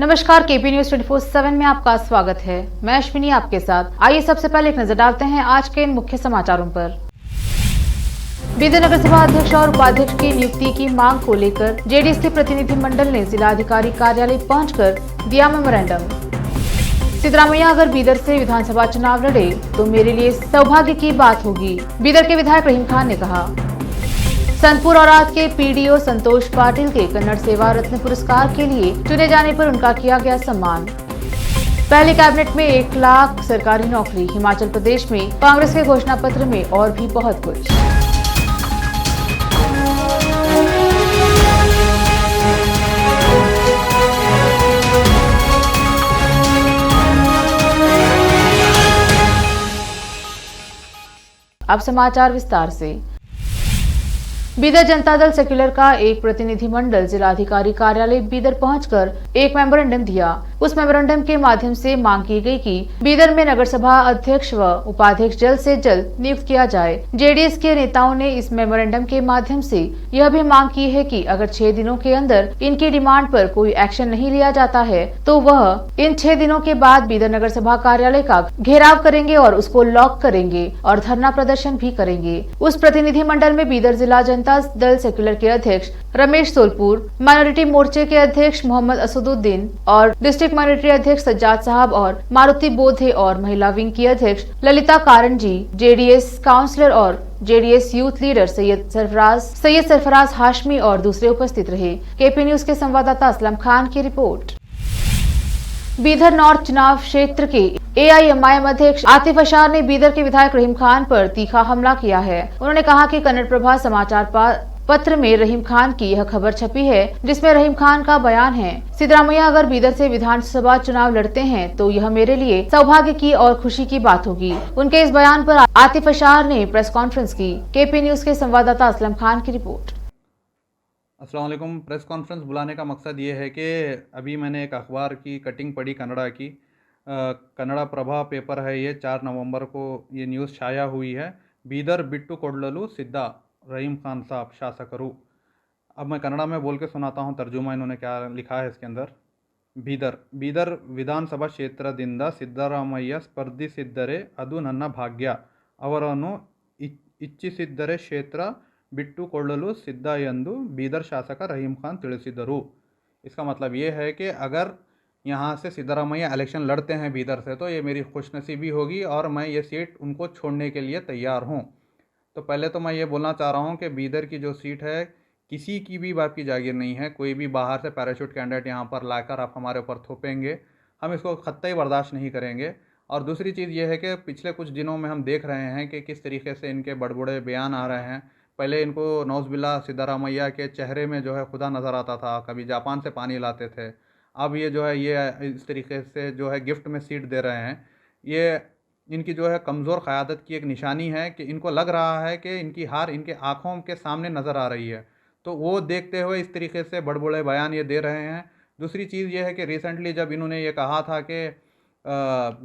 नमस्कार, KP news 24/7 में आपका स्वागत है। मैं अश्विनी आपके साथ। आइए सबसे पहले एक नजर डालते हैं आज के इन मुख्य समाचारों पर। बीदर नगर सभा अध्यक्ष और उपाध्यक्ष की नियुक्ति की मांग को लेकर जेडीएस के प्रतिनिधि मंडल ने जिलाधिकारी कार्यालय पहुंचकर दिया मेमोरेंडम। सिद्धरामैया अगर बीदर से विधानसभा चुनाव लड़े तो मेरे लिए सौभाग्य की बात होगी, बीदर के विधायक रहीम खान ने कहा। संतपुर औराद के पीडीओ संतोष पाटिल के कन्नड़ सेवा रत्न पुरस्कार के लिए चुने जाने पर उनका किया गया सम्मान। पहले कैबिनेट में 1 लाख सरकारी नौकरी, हिमाचल प्रदेश में कांग्रेस के घोषणा पत्र में और भी बहुत कुछ। अब समाचार विस्तार से। बीदर जनता दल सेक्युलर का एक प्रतिनिधि मंडल जिलाधिकारी कार्यालय बीदर पहुंचकर एक मेमोरेंडम दिया। उस मेमोरेंडम के माध्यम से मांग की गई कि बीदर में नगर सभा अध्यक्ष व उपाध्यक्ष जल्द से जल्द नियुक्त किया जाए। जेडीएस के नेताओं ने इस मेमोरेंडम के माध्यम से यह भी मांग की है कि अगर 6 दिनों के अंदर इनकी डिमांड पर कोई एक्शन नहीं लिया जाता है तो वह इन 6 दिनों के बाद बीदर नगर सभा कार्यालय का घेराव करेंगे और उसको लॉक करेंगे और धरना प्रदर्शन भी करेंगे। उस प्रतिनिधि मंडल में बीदर जिला जनता दल सेक्युलर के अध्यक्ष रमेश सोलपुर, माइनॉरिटी मोर्चे के अध्यक्ष मोहम्मद असदुद्दीन और डिस्ट्रिक्ट माइनॉरिटी अध्यक्ष सज्जाद साहब और मारुति बोधे और महिला विंग की अध्यक्ष ललिता कारंजी, जेडीएस काउंसलर और JDS youth leader Syed Sarfaraz Hashmi और दूसरे उपस्थित रहे। केपी न्यूज के संवाददाता असलम खान की रिपोर्ट। बीदर नॉर्थ चुनाव क्षेत्र के एआईएमआईएम अध्यक्ष आतिफ अशार ने बीदर के विधायक रहीम खान पर तीखा हमला किया है। उन्होंने कहा कि कन्नड़ प्रभा समाचार पत्र में रहीम खान की यह खबर छपी है जिसमें रहीम खान का बयान है, सिद्धरामैया अगर बीदर से विधानसभा चुनाव लड़ते हैं तो यह मेरे लिए सौभाग्य की और खुशी की बात होगी। उनके इस बयान पर आतिफ अशार ने प्रेस कॉन्फ्रेंस की। केपी न्यूज के संवाददाता असलम खान की रिपोर्ट। अस्सलाम वालेकुम। प्रेस कॉन्फ्रेंस बुलाने का मकसद ये है कि अभी मैंने एक अखबार की कटिंग पढ़ी कन्नड़ा की, कन्नड़ा प्रभा पेपर है ये, 4 नवंबर को ये न्यूज़ छाया हुई है। बीदर बिट्टू कोडलू सिद्धा रहीम खान साहब शासकरू। अब मैं कन्नड़ा में बोल के सुनाता हूँ तर्जुमा इन्होंने क्या लिखा है इसके अंदर। बीदर विधानसभा क्षेत्रदिंद सिद्धरामಯ್ಯ ಸ್ಪರ್ಧಿಸಿದ್ದರೆ ಅದು ನನ್ನ ಭಾಗ್ಯ, ಅವರನ್ನು ಇಚ್ಛಿಸಿದ್ದರೆ ಕ್ಷೇತ್ರ ಬಿಟ್ಟುಕೊಳ್ಳಲು ಸಿದ್ಧ ಎಂದು बीदर शासक रहीम खान ತಿಳಿಸಿದರು। इसका मतलब ये है कि अगर यहाँ से सिद्धरामಯ್ಯ इलेक्शन लड़ते हैं बीदर से तो ये मेरी खुशनसीबी होगी और मैं ये सीट उनको छोड़ने के लिए तैयार हूँ। तो पहले तो मैं ये बोलना चाह रहा हूँ कि बीदर की जो सीट है किसी की भी बाप की जागीर नहीं है। कोई भी बाहर से पैराशूट कैंडिडेट यहाँ पर लाकर आप हमारे ऊपर थोपेंगे, हम इसको कतई बर्दाश्त नहीं करेंगे। और दूसरी चीज़ ये है कि पिछले कुछ दिनों में हम देख रहे हैं कि किस तरीके से इनके बड़बड़े बयान आ रहे हैं। पहले इनको नौज़बिल्ला सिद्धरामಯ್ಯ के चेहरे में जो है खुदा नज़र आता था, कभी जापान से पानी लाते थे। अब ये जो है ये इस तरीके से जो है गिफ्ट में सीट दे रहे हैं। ये इनकी जो है कमज़ोर क़यादत की एक निशानी है कि इनको लग रहा है कि इनकी हार इनके आँखों के सामने नज़र आ रही है, तो वो देखते हुए इस तरीके से बड़बड़े बयान ये दे रहे हैं। दूसरी चीज़ ये है कि रिसेंटली जब इन्होंने ये कहा था कि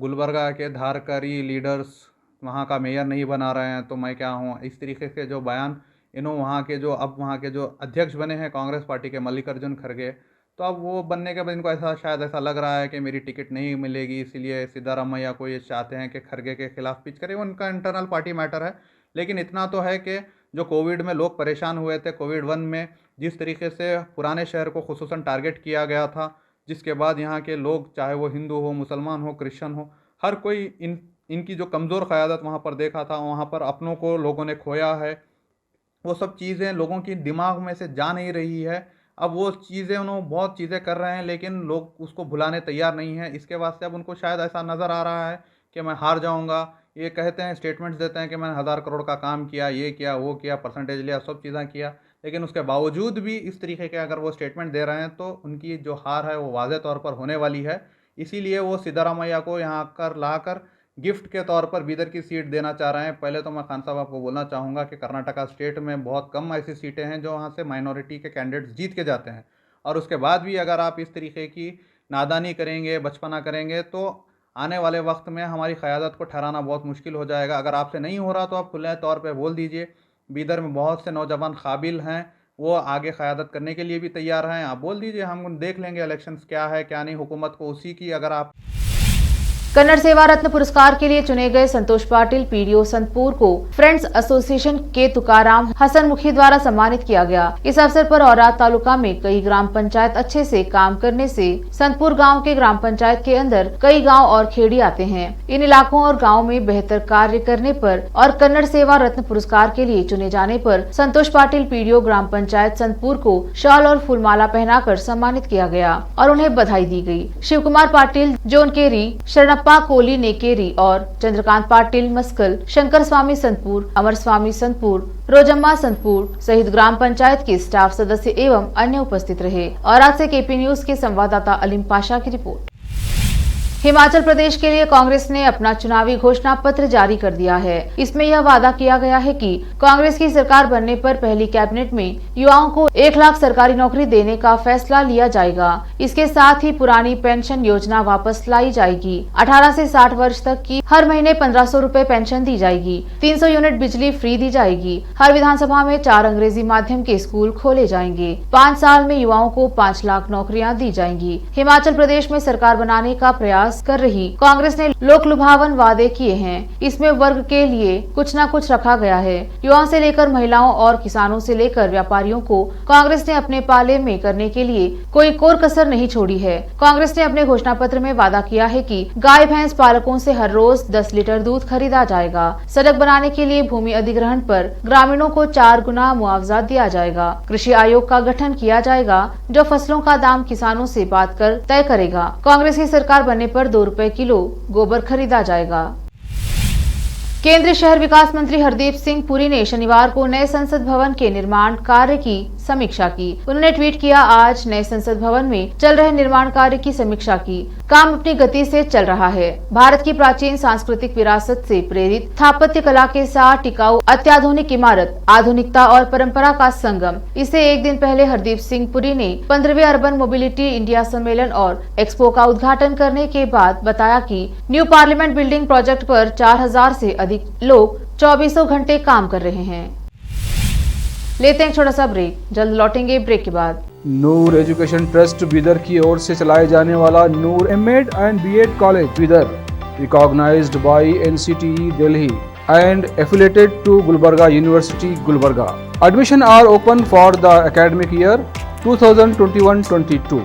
गुलबर्गा के धारकारी लीडर्स वहाँ का मेयर नहीं बना रहे हैं तो मैं क्या हूँ, इस तरीके के जो बयान इन्होंने वहाँ के जो अध्यक्ष बने हैं कांग्रेस पार्टी के मल्लिकार्जुन खड़गे, तो अब वो बनने के बाद इनको शायद ऐसा लग रहा है कि मेरी टिकट नहीं मिलेगी, इसलिए सिद्धरामಯ್ಯ को ये चाहते हैं कि खड़गे के खिलाफ पिच करें। उनका इंटरनल पार्टी मैटर है, लेकिन इतना तो है कि जो कोविड में लोग परेशान हुए थे, कोविड 1 में जिस तरीके से पुराने शहर को खुसूसन टारगेट किया गया था, जिसके बाद यहाँ के लोग चाहे वो हिंदू हो, मुसलमान हो, क्रिश्चियन हो, हर कोई इनकी जो कमज़ोर क़यादत वहाँ पर देखा था, वहाँ पर अपनों को लोगों ने खोया है। वो सब चीज़ें लोगों की दिमाग में से जा नहीं रही है। अब वो चीज़ें उन्होंने बहुत चीज़ें कर रहे हैं लेकिन लोग उसको भुलाने तैयार नहीं हैं। इसके वास्ते अब उनको शायद ऐसा नज़र आ रहा है कि मैं हार जाऊंगा। ये कहते हैं, स्टेटमेंट्स देते हैं कि मैंने 1000 करोड़ का काम किया, ये किया, वो किया, परसेंटेज लिया, सब चीज़ें किया, लेकिन उसके बावजूद भी इस तरीके के अगर वो स्टेटमेंट दे रहे हैं तो उनकी जो हार है वो वाज़े तौर पर होने वाली है। इसीलिए वो सिद्धरामಯ್ಯ को यहाँ कर लाकर गिफ्ट के तौर पर बीदर की सीट देना चाह रहे हैं। पहले तो मैं खान साहब आपको बोलना चाहूँगा कि कर्नाटका स्टेट में बहुत कम ऐसी सीटें हैं जो वहाँ से माइनॉरिटी के कैंडिडेट्स जीत के जाते हैं, और उसके बाद भी अगर आप इस तरीके की नादानी करेंगे, बचपना करेंगे, तो आने वाले वक्त में हमारी क़यादत को ठहराना बहुत मुश्किल हो जाएगा। अगर आपसे नहीं हो रहा तो आप खुले तौर पर बोल दीजिए। बीदर में बहुत से नौजवान काबिल हैं, वो आगे क़यादत करने के लिए भी तैयार हैं। आप बोल दीजिए, हम देख लेंगे इलेक्शंस क्या है क्या नहीं, हुकूमत को उसी की अगर आप। कन्नड़ सेवा रत्न पुरस्कार के लिए चुने गए संतोष पाटिल पीडीओ संतपुर को फ्रेंड्स एसोसिएशन के तुकाराम हसनमुखी द्वारा सम्मानित किया गया। इस अवसर पर औराद तालुका में कई ग्राम पंचायत अच्छे से काम करने से संतपुर गांव के ग्राम पंचायत के अंदर कई गांव और खेड़ी आते हैं। इन इलाकों और गाँव में बेहतर कार्य करने पर और कन्नड़ सेवा रत्न पुरस्कार के लिए चुने जाने पर संतोष पाटिल पीडीओ ग्राम पंचायत संतपुर को शॉल और फूलमाला पहनाकर सम्मानित किया गया और उन्हें बधाई दी गई। शिव कुमार पाटिल जोनकेरी, शरणप्पा कोली नेकेरी और चंद्रकांत पाटिल मस्कल, शंकर स्वामी संतपुर, अमर स्वामी संतपुर, रोजम्मा संतपुर सहित ग्राम पंचायत के स्टाफ सदस्य एवं अन्य उपस्थित रहे। और आज से केपी न्यूज के संवाददाता अलीम पाशा की रिपोर्ट। हिमाचल प्रदेश के लिए कांग्रेस ने अपना चुनावी घोषणा पत्र जारी कर दिया है। इसमें यह वादा किया गया है कि कांग्रेस की सरकार बनने पर पहली कैबिनेट में युवाओं को 1 लाख सरकारी नौकरी देने का फैसला लिया जाएगा। इसके साथ ही पुरानी पेंशन योजना वापस लाई जाएगी। 18 से 60 वर्ष तक की हर महीने 1500 रूपए पेंशन दी जाएगी। 300 यूनिट बिजली फ्री दी जाएगी। हर विधानसभा में 4 अंग्रेजी माध्यम के स्कूल खोले जाएंगे। 5 साल में युवाओं को 5 लाख नौकरियां दी जाएंगी। हिमाचल प्रदेश में सरकार बनाने का प्रयास कर रही कांग्रेस ने लोक लुभावन वादे किए हैं। इसमें वर्ग के लिए कुछ न कुछ रखा गया है। युवाओं से लेकर महिलाओं और किसानों से लेकर व्यापारियों को कांग्रेस ने अपने पाले में करने के लिए कोई कोर कसर नहीं छोड़ी है। कांग्रेस ने अपने घोषणा पत्र में वादा किया है कि गाय भैंस पालकों से हर रोज 10 लीटर दूध खरीदा जाएगा। सड़क बनाने के लिए भूमि अधिग्रहण पर ग्रामीणों को 4 गुना मुआवजा दिया जाएगा। कृषि आयोग का गठन किया जाएगा जो फसलों का दाम किसानों से बात कर तय करेगा। कांग्रेस की सरकार बनने पर 2 रुपए किलो गोबर खरीदा जाएगा। केंद्रीय शहर विकास मंत्री हरदीप सिंह पुरी ने शनिवार को नए संसद भवन के निर्माण कार्य की समीक्षा की। उन्होंने ट्वीट किया, आज नए संसद भवन में चल रहे निर्माण कार्य की समीक्षा की। काम अपनी गति से चल रहा है। भारत की प्राचीन सांस्कृतिक विरासत से प्रेरित स्थापत्य कला के साथ टिकाऊ अत्याधुनिक इमारत, आधुनिकता और परंपरा का संगम। इसे एक दिन पहले हरदीप सिंह पुरी ने 15वें अर्बन मोबिलिटी इंडिया सम्मेलन और एक्सपो का उद्घाटन करने के बाद बताया कि न्यू पार्लियामेंट बिल्डिंग प्रोजेक्ट पर 4000 से अधिक लोग 24 घंटे काम कर रहे हैं। लेते हैं एक छोटा सा ब्रेक, जल्द लौटेंगे ब्रेक के बाद। नूर एजुकेशन ट्रस्ट बीदर की ओर से चलाए जाने वाला Noor MEd and BEd college Bidar, recognised by NCTE Delhi and affiliated to Gulbarga University, Gulbarga. Admission are open for the academic year 2021-22.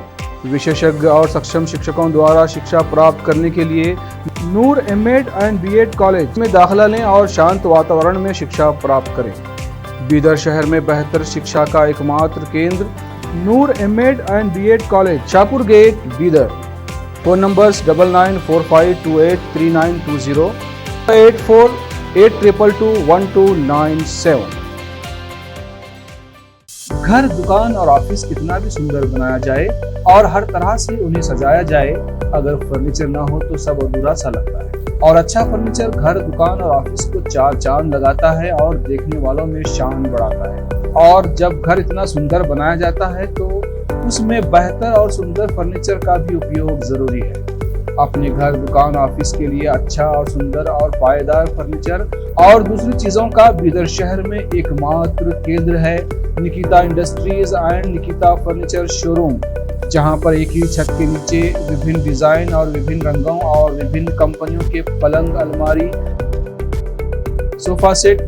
विशेषज्ञ और सक्षम शिक्षकों द्वारा शिक्षा प्राप्त करने के लिए नूर एमएड एंड बीएड कॉलेज में दाखिला लें और शांत वातावरण में शिक्षा प्राप्त करें। बीदर शहर में बेहतर शिक्षा का एकमात्र केंद्र Noor MEd and BEd college, Shahpur gate, Bidar. Phone numbers 9945283920, 8482221297। घर, दुकान और ऑफिस कितना भी सुंदर बनाया जाए और हर तरह से उन्हें सजाया जाए, अगर फर्नीचर ना हो तो सब अधूरा सा लगता है। और अच्छा फर्नीचर घर, दुकान और ऑफिस को 4 चांद लगाता है और देखने वालों में शान बढ़ाता है। और जब घर इतना सुंदर बनाया जाता है तो उसमें बेहतर और सुंदर फर्नीचर का भी उपयोग जरूरी है। अपने घर, दुकान, ऑफिस के लिए अच्छा और सुंदर और पायदार फर्नीचर और दूसरी चीजों का बीदर शहर में एकमात्र केंद्र है Nikita industries and Nikita furniture showroom, जहां पर एक ही छत के नीचे विभिन्न डिजाइन और विभिन्न रंगों और विभिन्न कंपनियों के पलंग, अलमारी, सोफा सेट,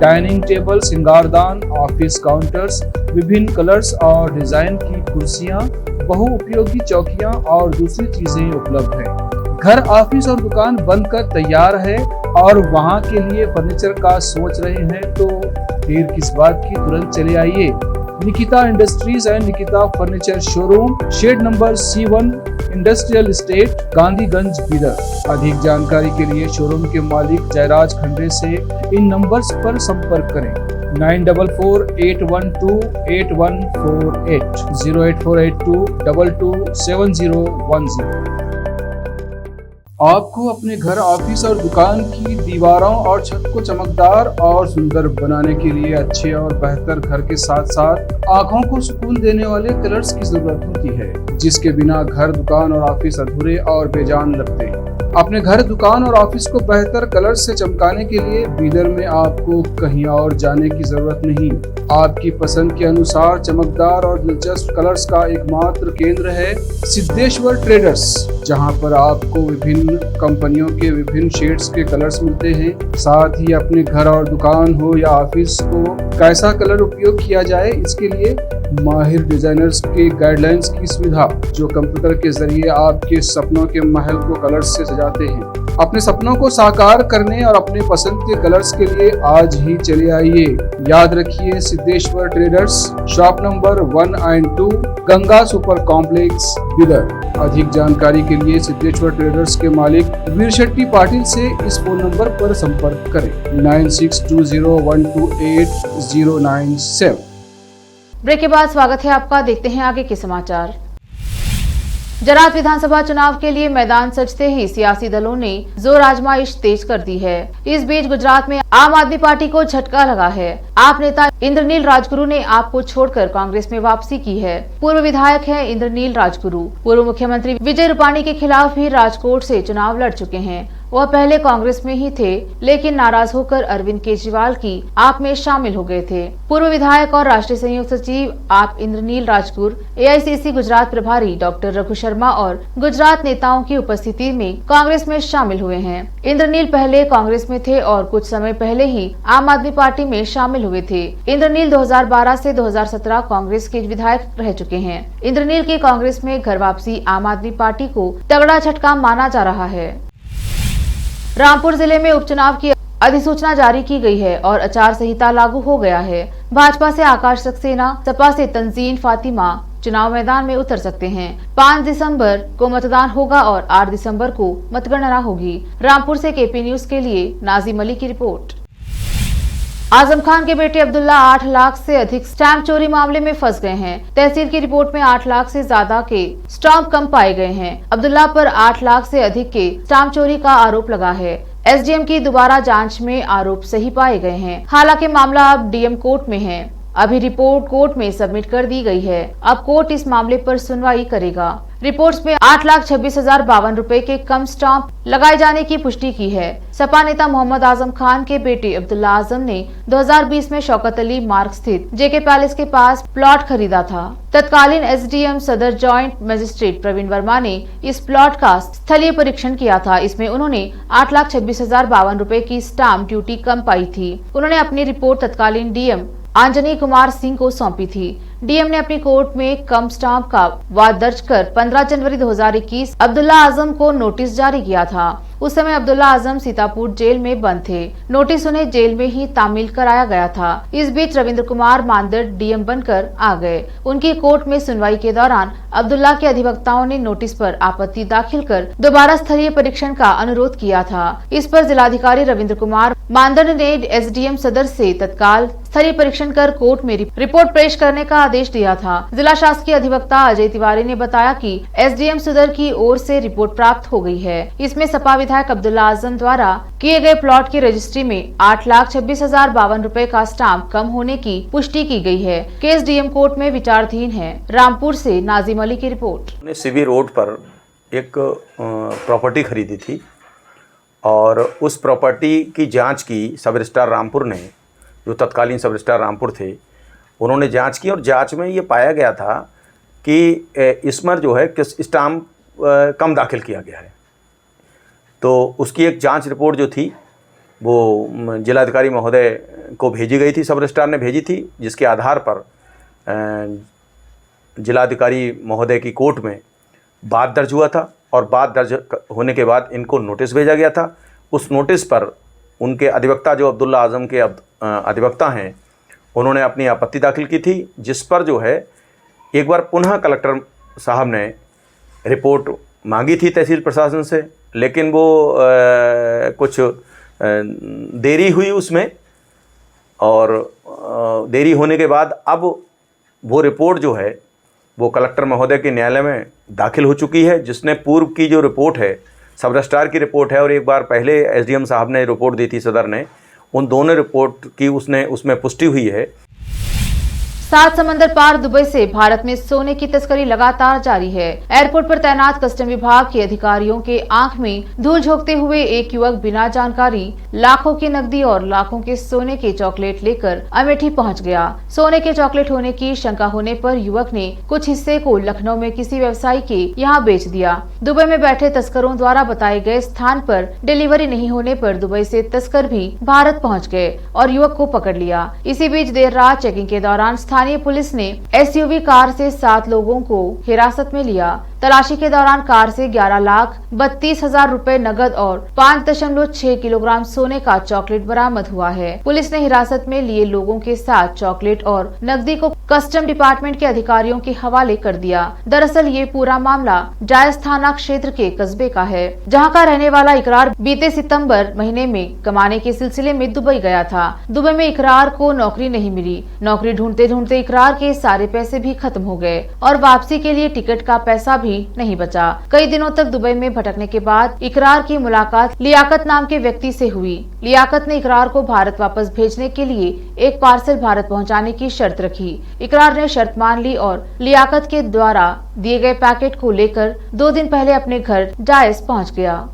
डाइनिंग टेबल, सिंगारदान, ऑफिस काउंटर्स, विभिन्न कलर्स और डिजाइन की कुर्सियां, बहुउपयोगी चौकियां और दूसरी चीजें उपलब्ध हैं। घर, ऑफिस और दुकान बनकर तैयार है और वहां के लिए फर्नीचर का सोच रहे हैं तो देर किस बात की, तुरंत चले आइए। Nikita industries and Nikita furniture showroom, shed number C1, industrial estate, Gandhiganj, Bidar. अधिक जानकारी के लिए शोरूम के मालिक जयराज खंडे से इन नंबर्स पर संपर्क करें। 9448128148, 08482227010। आपको अपने घर, ऑफिस और दुकान की दीवारों और छत को चमकदार और सुंदर बनाने के लिए अच्छे और बेहतर घर के साथ साथ आंखों को सुकून देने वाले कलर्स की जरूरत होती है, जिसके बिना घर, दुकान और ऑफिस अधूरे और बेजान लगते हैं। अपने घर, दुकान और ऑफिस को बेहतर कलर से चमकाने के लिए बीदर में आपको कहीं और जाने की जरूरत नहीं। आपकी पसंद के अनुसार चमकदार और दिलचस्प कलर्स का एकमात्र केंद्र है सिद्धेश्वर ट्रेडर्स, जहां पर आपको विभिन्न कंपनियों के विभिन्न शेड्स के कलर्स मिलते हैं। साथ ही अपने घर और दुकान हो या ऑफिस को कैसा कलर उपयोग किया जाए, इसके लिए माहिर डिजाइनर्स के गाइडलाइंस की सुविधा, जो कंप्यूटर के जरिए आपके सपनों के महल को कलर्स से सजाते हैं। अपने सपनों को साकार करने और अपने पसंद के कलर्स के लिए आज ही चले आइए। याद रखिए, Siddheshwar traders, shop number 1 and 2, Ganga super complex, Bidar. अधिक जानकारी के लिए सिद्धेश्वर ट्रेडर्स के मालिक वीर शेट्टी पाटिल से इस फोन नंबर पर संपर्क करें 9620128097। ब्रेक के बाद स्वागत है आपका। देखते हैं आगे के समाचार। जरात विधानसभा चुनाव के लिए मैदान सजते ही सियासी दलों ने जोर आजमाइश तेज कर दी है। इस बीच गुजरात में आम आदमी पार्टी को झटका लगा है। आप नेता इंद्रनील राजगुरु ने आप को छोड़कर कांग्रेस में वापसी की है। पूर्व विधायक हैं इंद्रनील राजगुरु। पूर्व मुख्यमंत्री विजय रूपाणी के खिलाफ भी राजकोट से चुनाव लड़ चुके हैं। वह पहले कांग्रेस में ही थे, लेकिन नाराज होकर अरविंद केजरीवाल की आप में शामिल हो गए थे। पूर्व विधायक और राष्ट्रीय संयुक्त सचिव आप इंद्रनील राजगुरु AICC गुजरात प्रभारी डॉक्टर रघु शर्मा और गुजरात नेताओं की उपस्थिति में कांग्रेस में शामिल हुए हैं। इंद्रनील पहले कांग्रेस में थे और कुछ समय पहले ही आम आदमी पार्टी में शामिल हुए थे। इंद्रनील 2012 से 2017 कांग्रेस के विधायक रह चुके हैं। इंद्रनील की कांग्रेस में घर वापसी आम आदमी पार्टी को तगड़ा झटका माना जा रहा है। रामपुर जिले में उपचुनाव की अधिसूचना जारी की गई है और आचार संहिता लागू हो गया है। भाजपा से आकाश सक्सेना, सपा से तंजीन फातिमा चुनाव मैदान में उतर सकते हैं। 5 दिसंबर को मतदान होगा और 8 दिसंबर को मतगणना होगी। रामपुर से KP न्यूज के लिए नाजिम अली की रिपोर्ट। आजम खान के बेटे अब्दुल्ला 8 लाख से अधिक स्टैंप चोरी मामले में फंस गए हैं। तहसील की रिपोर्ट में 8 लाख से ज्यादा के स्टाम्प कम पाए गए हैं। अब्दुल्ला पर 8 लाख से अधिक के स्टाम्प चोरी का आरोप लगा है। SDM की दोबारा जांच में आरोप सही पाए गए हैं। हालांकि मामला अब DM कोर्ट में है। अभी रिपोर्ट कोर्ट में सबमिट कर दी गई है। अब कोर्ट इस मामले पर सुनवाई करेगा। रिपोर्ट्स में 8,26,052 रुपए के कम स्टाम्प लगाए जाने की पुष्टि की है। सपा नेता मोहम्मद आजम खान के बेटे अब्दुल्ला आजम ने 2020 में शौकत अली मार्ग स्थित JK पैलेस के पास प्लॉट खरीदा था। तत्कालीन SDM सदर जॉइंट मजिस्ट्रेट प्रवीण वर्मा ने इस प्लॉट का स्थलीय परीक्षण किया था। इसमें उन्होंने 8,26,052 रुपए की स्टाम्प ड्यूटी कम पाई थी। उन्होंने अपनी रिपोर्ट तत्कालीन DM आंजनी कुमार सिंह को सौंपी थी। DM ने अपनी कोर्ट में कम स्टाम्प का वाद दर्ज कर 15 जनवरी 2021 अब्दुल्ला आजम को नोटिस जारी किया था। उस समय अब्दुल्ला आजम सीतापुर जेल में बंद थे। नोटिस उन्हें जेल में ही तामील कराया गया था। इस बीच रविंद्र कुमार मानदड़ DM बनकर आ गए। उनकी कोर्ट में सुनवाई के दौरान अब्दुल्ला के अधिवक्ताओं ने नोटिस पर आपत्ति दाखिल कर दोबारा स्थलीय परीक्षण का अनुरोध किया था। इस पर जिलाधिकारी रविंद्र कुमार मानदड़ ने SDM सदर से तत्काल स्थलीय परीक्षण कर कोर्ट में रिपोर्ट पेश करने का आदेश दिया था। जिला शासकीय अधिवक्ता अजय तिवारी ने बताया कि SDM सदर की ओर से रिपोर्ट प्राप्त हो गई है। इसमें सपा विधायक अब्दुल्ला आजम द्वारा किए गए प्लॉट की रजिस्ट्री में 8,26,052 रुपए का स्टाम्प कम होने की पुष्टि की गई है। केस DM कोर्ट में विचाराधीन है। रामपुर से नाजिम अली की रिपोर्ट। CB रोड पर एक प्रॉपर्टी खरीदी थी और उस प्रॉपर्टी की जांच की सब रजिस्ट्रार रामपुर ने, जो तत्कालीन सब रजिस्ट्रार रामपुर थे, उन्होंने जांच की और जांच में ये पाया गया था कि इसमें जो है किस स्टाम्प कम दाखिल किया गया है। तो उसकी एक जांच रिपोर्ट जो थी वो जिलाधिकारी महोदय को भेजी गई थी, सब रजिस्ट्रार ने भेजी थी, जिसके आधार पर जिलाधिकारी महोदय की कोर्ट में बात दर्ज हुआ था और बात दर्ज होने के बाद इनको नोटिस भेजा गया था। उस नोटिस पर उनके अधिवक्ता, जो अब्दुल्ला आजम के अधिवक्ता हैं, उन्होंने अपनी आपत्ति दाखिल की थी, जिस पर जो है एक बार पुनः कलेक्टर साहब ने रिपोर्ट मांगी थी तहसील प्रशासन से, लेकिन वो कुछ देरी हुई उसमें, और देरी होने के बाद अब वो रिपोर्ट जो है वो कलेक्टर महोदय के न्यायालय में दाखिल हो चुकी है, जिसने पूर्व की जो रिपोर्ट है, सब रजिस्ट्रार की रिपोर्ट है और एक बार पहले SDM साहब ने रिपोर्ट दी थी सदर ने, उन दोनों रिपोर्ट की उसमें पुष्टि हुई है। सात समंदर पार दुबई से भारत में सोने की तस्करी लगातार जारी है। एयरपोर्ट पर तैनात कस्टम विभाग के अधिकारियों के आंख में धूल झोंकते हुए एक युवक बिना जानकारी लाखों की नकदी और लाखों के सोने के चॉकलेट लेकर अमेठी पहुंच गया। सोने के चॉकलेट होने की शंका होने पर युवक ने कुछ हिस्से को लखनऊ में किसी व्यवसायी के यहाँ बेच दिया। दुबई में बैठे तस्करों द्वारा बताए गए स्थान पर डिलीवरी नहीं होने पर दुबई से तस्कर भी भारत पहुँच गए और युवक को पकड़ लिया। इसी बीच देर रात चेकिंग के दौरान स्थानीय पुलिस ने एसयूवी कार से 7 लोगों को हिरासत में लिया। तलाशी के दौरान कार से 11,32,000 रुपए नगद और 5.6 किलोग्राम सोने का चॉकलेट बरामद हुआ है। पुलिस ने हिरासत में लिए लोगों के साथ चॉकलेट और नकदी को कस्टम डिपार्टमेंट के अधिकारियों के हवाले कर दिया। दरअसल ये पूरा मामला जायस थाना क्षेत्र के कस्बे का है, जहां का रहने वाला इकरार बीते सितंबर महीने में कमाने के सिलसिले में दुबई गया था। दुबई में इकरार को नौकरी नहीं मिली। नौकरी ढूंढते ढूंढते इकरार के सारे पैसे भी खत्म हो गए और वापसी के लिए टिकट का पैसा भी नहीं बचा। कई दिनों तक दुबई में भटकने के बाद इकरार की मुलाकात लियाकत नाम के व्यक्ति से हुई। लियाकत ने इकरार को भारत वापस भेजने के लिए एक पार्सल भारत पहुंचाने की शर्त रखी। इकरार ने शर्त मान ली और लियाकत के द्वारा दिए गए पैकेट को लेकर 2 दिन पहले अपने घर जायस पहुंच गया।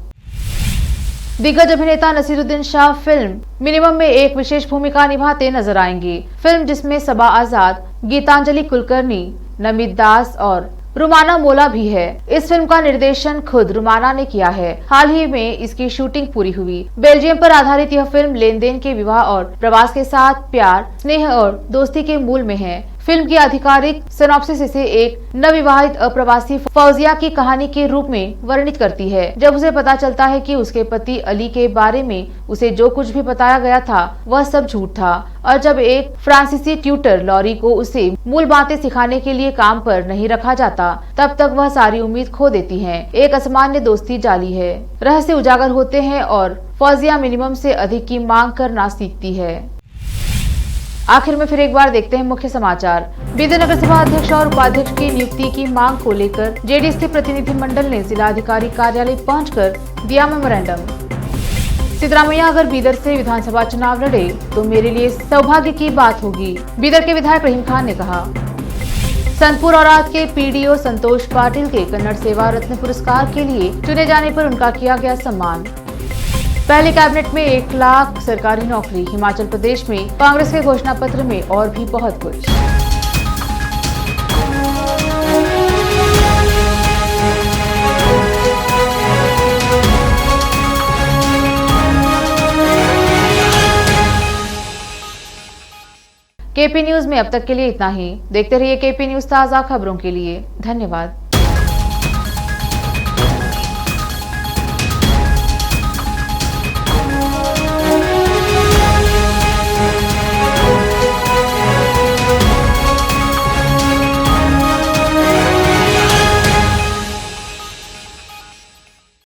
दिग्गज अभिनेता नसीरुद्दीन शाह फिल्म मिनिमम में एक विशेष भूमिका निभाते नजर आएंगे। फिल्म जिसमें सबा आजाद, गीतांजलि कुलकर्णी, नमित दास और रुमाना मोला भी है। इस फिल्म का निर्देशन खुद रुमाना ने किया है। हाल ही में इसकी शूटिंग पूरी हुई। बेल्जियम पर आधारित यह फिल्म लेन देन के, विवाह और प्रवास के साथ प्यार, स्नेह और दोस्ती के मूल में है। फिल्म की आधिकारिक सिनॉप्सिस इसे एक नवविवाहित अप्रवासी फौजिया की कहानी के रूप में वर्णित करती है, जब उसे पता चलता है कि उसके पति अली के बारे में उसे जो कुछ भी बताया गया था वह सब झूठ था, और जब एक फ्रांसीसी ट्यूटर लॉरी को उसे मूल बातें सिखाने के लिए काम पर नहीं रखा जाता, तब तक वह सारी उम्मीद खो देती है। एक असामान्य दोस्ती जाली है, रहस्य उजागर होते हैं और फौजिया मिनिमम से अधिक की मांग करना सीखती है। आखिर में फिर एक बार देखते हैं मुख्य समाचार। बीदर नगर सभा अध्यक्ष और उपाध्यक्ष की नियुक्ति की मांग को लेकर जेडीएस के प्रतिनिधिमंडल ने जिलाधिकारी कार्यालय पहुंचकर दिया मेमोरेंडम। सिद्धरामैया अगर बीदर से विधानसभा चुनाव लड़े तो मेरे लिए सौभाग्य की बात होगी, बीदर के विधायक रहीम खान ने कहा। संतपुर औराद के पीडीओ संतोष पाटिल के कन्नड़ सेवा रत्न पुरस्कार के लिए चुने जाने पर उनका किया गया सम्मान। पहले कैबिनेट में 1 लाख सरकारी नौकरी, हिमाचल प्रदेश में कांग्रेस के घोषणा पत्र में और भी बहुत कुछ। केपी न्यूज में अब तक के लिए इतना ही। देखते रहिए केपी न्यूज ताज़ा खबरों के लिए। धन्यवाद।